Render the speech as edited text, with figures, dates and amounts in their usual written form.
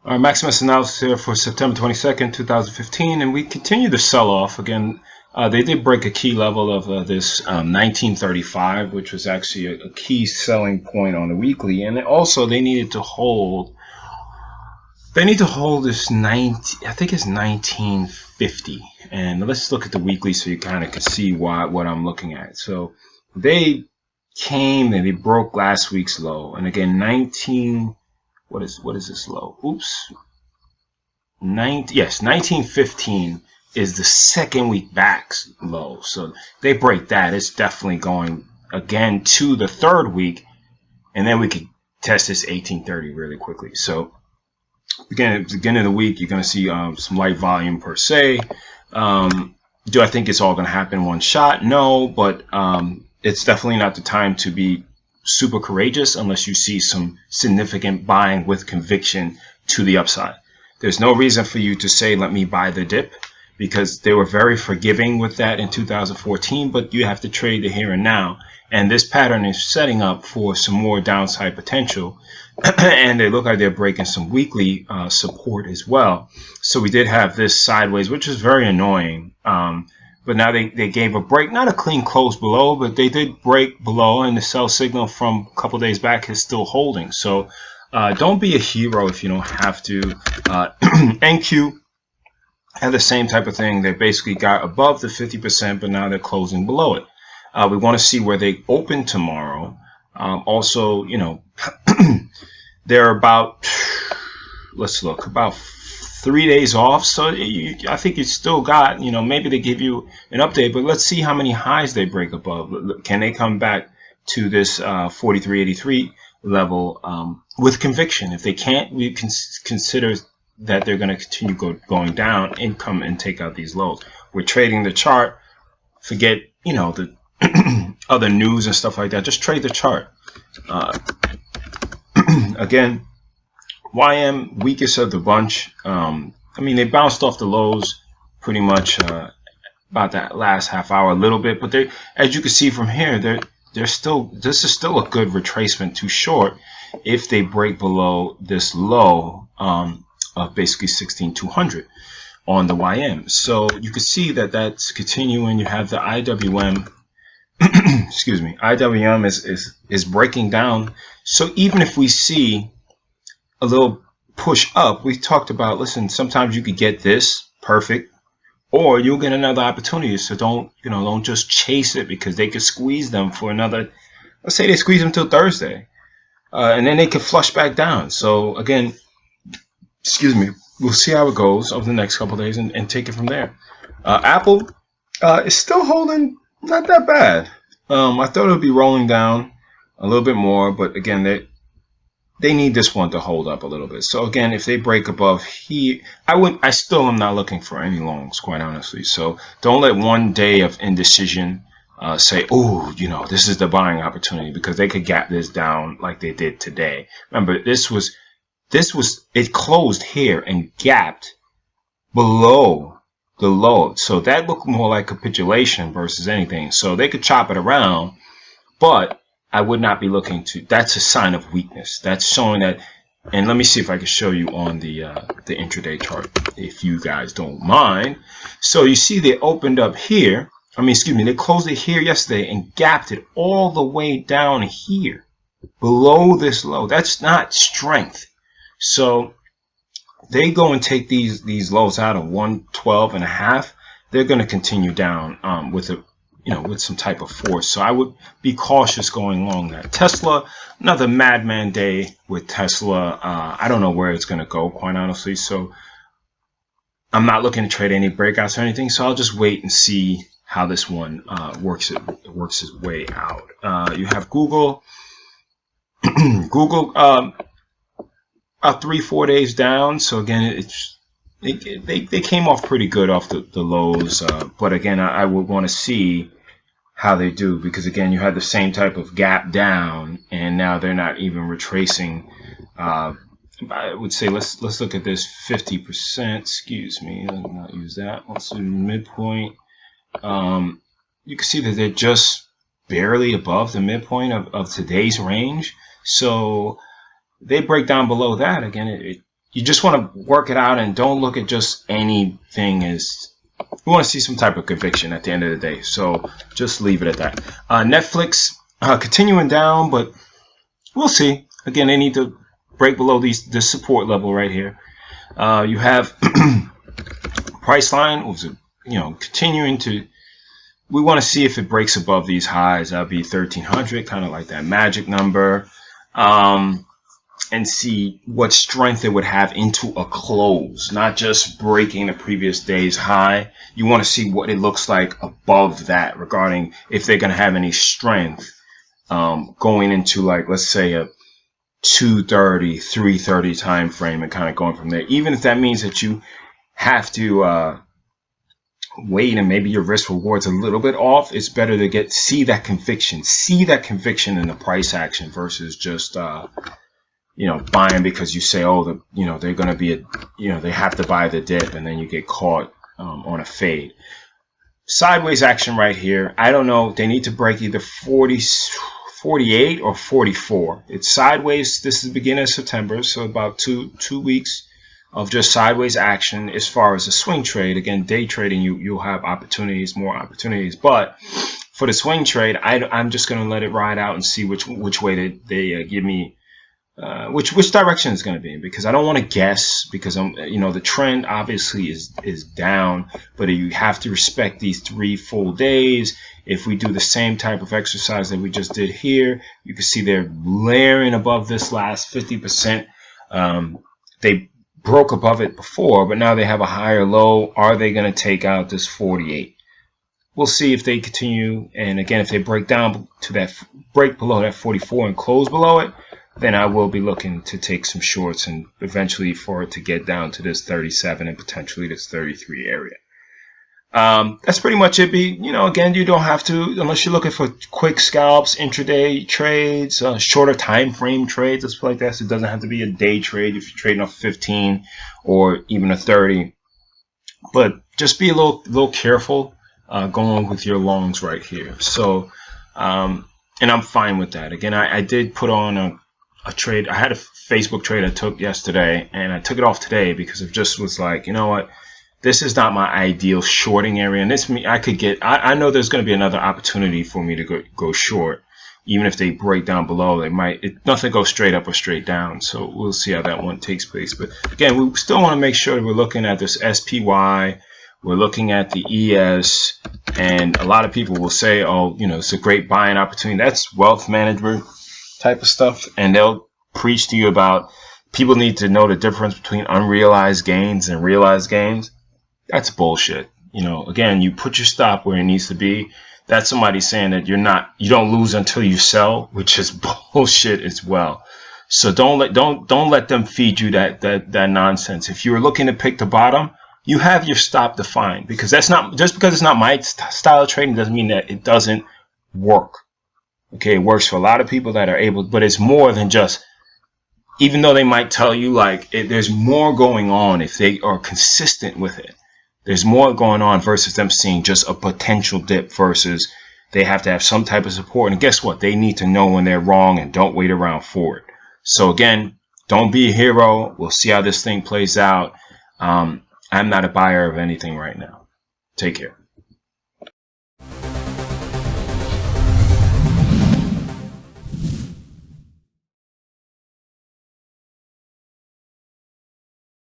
Our Maximus analysis here for September 22nd, 2015, and we continue to sell off. Again, they did break a key level of this 1935, which was actually a key selling point on the weekly, and also they needed to hold. They need to hold this 19. I think it's 1950, and let's look at the weekly so you kind of can see what I'm looking at. So they came and they broke last week's low, and again 19. What is this low? Oops. 1915 is the second week back low. So they break that. It's definitely going again to the third week, and then we could test this 1830 really quickly. So again, at the beginning of the week, you're going to see some light volume per se. Do I think it's all going to happen in one shot? No, but it's definitely not the time to be super courageous unless you see some significant buying with conviction to the upside. There's no reason for you to say, let me buy the dip, because they were very forgiving with that in 2014, but you have to trade the here and now. And this pattern is setting up for some more downside potential. And they look like they're breaking some weekly support as well. So we did have this sideways, which is very annoying. But now they gave a break, not a clean close below, but they did break below, and the sell signal from a couple days back is still holding. So don't be a hero if you don't have to. NQ had the same type of thing. They basically got above the 50%, but now they're closing below it. We want to see where they open tomorrow. Also, you know, they're about, let's look, about 3 days off, so I think you still got, you know, maybe they give you an update, but let's see how many highs they break above. Can they come back to this 43.83 level with conviction? If they can't, we can consider that they're going to continue going down and come and take out these lows. We're trading the chart. Forget, you know, the other news and stuff like that. Just trade the chart. Again, YM, weakest of the bunch. I mean, they bounced off the lows pretty much about that last half hour a little bit, but they, as you can see from here, they're still, this is still a good retracement to short if they break below this low of basically 16,200 on the YM. So you can see that that's continuing. You have the IWM. Excuse me. IWM is breaking down. So even if we see a little push up, we talked about, listen, sometimes you could get this perfect, or you'll get another opportunity. So don't just chase it, because they could squeeze them for another, let's say they squeeze them till Thursday, and then they could flush back down. So again, excuse me, we'll see how it goes over the next couple of days and take it from there. Apple is still holding, not that bad. I thought it would be rolling down a little bit more, but again, they need this one to hold up a little bit. So again, if they break above here, I still am not looking for any longs, quite honestly. So don't let one day of indecision say, oh, you know, this is the buying opportunity, because they could gap this down like they did today. Remember, it closed here and gapped below the low. So that looked more like capitulation versus anything. So they could chop it around, but I would not be looking to. That's a sign of weakness. That's showing that. And let me see if I can show you on the intraday chart, if you guys don't mind. So you see they opened up here. I mean, excuse me, they closed it here yesterday and gapped it all the way down here below this low. That's not strength. So they go and take these lows out of 112.5. They're going to continue down with a, you know, with some type of force. So I would be cautious going along that. Tesla, another madman day with Tesla. I don't know where it's going to go, quite honestly. So I'm not looking to trade any breakouts or anything. So I'll just wait and see how this one works its way out. You have Google. Google about 3-4 days down. So again, they came off pretty good off the lows. But again, I would want to see how they do, because again, you had the same type of gap down, and now they're not even retracing. I would say let's look at this 50%. Excuse me, let me not use that. Let's do midpoint. You can see that they're just barely above the midpoint of today's range. So they break down below that again. you just want to work it out and don't look at just anything as you want to see some type of conviction at the end of the day. So just leave it at that. Netflix continuing down, but we'll see. Again, they need to break below this support level right here. You have Priceline was continuing to. We want to see if it breaks above these highs. That'll be 1300, kind of like that magic number. And see what strength it would have into a close, not just breaking the previous day's high. You want to see what it looks like above that regarding if they're going to have any strength going into, like, let's say a 230, 330 time frame and kind of going from there. Even if that means that you have to wait and maybe your risk reward's a little bit off, it's better to see that conviction in the price action versus just buying because you say, oh, they're going to be they have to buy the dip, and then you get caught on a fade. Sideways action right here. I don't know. They need to break either 48 or 44. It's sideways. This is the beginning of September, so about two weeks of just sideways action. As far as a swing trade, again, day trading, you'll have more opportunities. But for the swing trade, I'm just going to let it ride out and see which way they give me. Which direction it's going to be, because I don't want to guess, because the trend obviously is down, but you have to respect these 3 full days. If we do the same type of exercise that we just did here, you can see they're layering above this last 50%. They broke above it before, but now they have a higher low. Are they going to take out this 48? We'll see if they continue, and again, if they break below that 44 and close below it, then I will be looking to take some shorts and eventually for it to get down to this 37 and potentially this 33 area. That's pretty much it. Again, you don't have to, unless you're looking for quick scalps, intraday trades, shorter time frame trades, let's put it like that. So it doesn't have to be a day trade if you're trading off 15 or even a 30. But just be a little careful going with your longs right here. So, and I'm fine with that. Again, I did put on a trade. I had a Facebook trade I took yesterday, and I took it off today because it just was like, you know what, this is not my ideal shorting area, and I know there's going to be another opportunity for me to go short, even if they break down below. Nothing goes straight up or straight down, so we'll see how that one takes place. But again, we still want to make sure that we're looking at this SPY. We're looking at the ES, and a lot of people will say, oh, it's a great buying opportunity. That's wealth management type of stuff, and they'll preach to you about people need to know the difference between unrealized gains and realized gains. That's bullshit. Again, you put your stop where it needs to be. That's somebody saying that you don't lose until you sell, which is bullshit as well. So don't let them feed you that nonsense. If you're looking to pick the bottom, you have your stop defined, because that's not just because it's not my style of trading doesn't mean that it doesn't work. Okay, it works for a lot of people that are able, but it's more than just, even though they might tell you there's more going on if they are consistent with it. There's more going on versus them seeing just a potential dip versus they have to have some type of support. And guess what? They need to know when they're wrong and don't wait around for it. So again, don't be a hero. We'll see how this thing plays out. I'm not a buyer of anything right now. Take care.